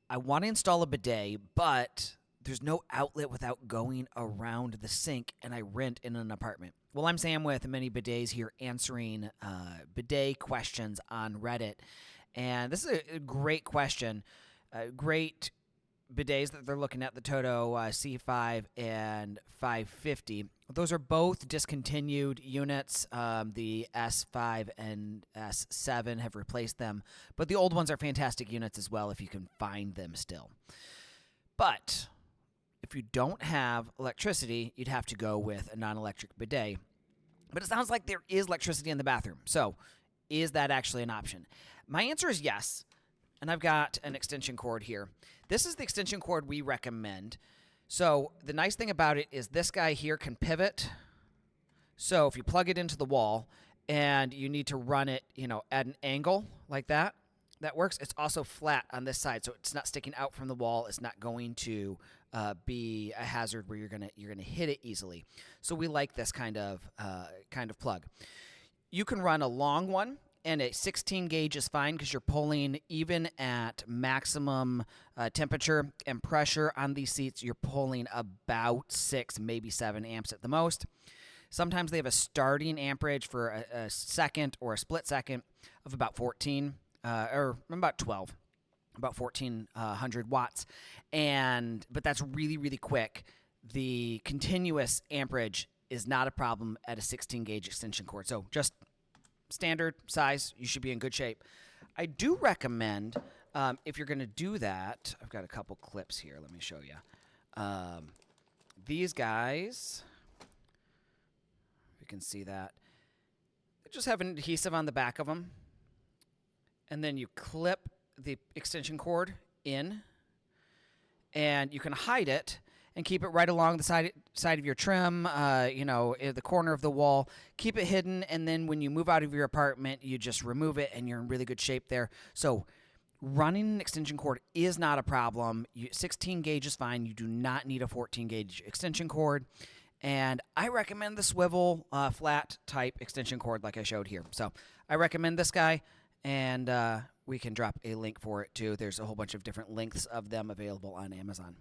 I want to install a bidet, but there's no outlet without going around the sink, and I rent in an apartment. Well, I'm Sam with Many Bidets here answering bidet questions on Reddit. And this is a great question. Great bidets that they're looking at, the TOTO C5 and 550. Those are both discontinued units. The S5 and S7 have replaced them, but the old ones are fantastic units as well if you can find them still. But if you don't have electricity, you'd have to go with a non-electric bidet. But it sounds like there is electricity in the bathroom. So is that actually an option? My answer is yes. And I've got an extension cord here. This is the extension cord we recommend. So the nice thing about it is this guy here can pivot. So if you plug it into the wall and you need to run it, at an angle like that, that works. It's also flat on this side, so it's not sticking out from the wall. It's not going to be a hazard where you're gonna hit it easily. So we like this kind of plug. You can run a long one, and a 16 gauge is fine because you're pulling even at maximum temperature and pressure on these seats. You're pulling about 6, maybe 7 amps at the most. Sometimes they have a starting amperage for a second or a split second of about 14 or about 12, about 1400 watts. But that's really, really quick. The continuous amperage is not a problem at a 16 gauge extension cord. So just standard size, you should be in good shape. I do recommend, if you're going to do that, I've got a couple clips here. Let me show you. These guys, if you can see that, they just have an adhesive on the back of them. And then you clip the extension cord in, and you can hide it and keep it right along the side of your trim, the corner of the wall. Keep it hidden, and then when you move out of your apartment, you just remove it, and you're in really good shape there. So running an extension cord is not a problem. 16 gauge is fine. You do not need a 14 gauge extension cord. And I recommend the swivel flat type extension cord like I showed here. So I recommend this guy, and we can drop a link for it too. There's a whole bunch of different lengths of them available on Amazon.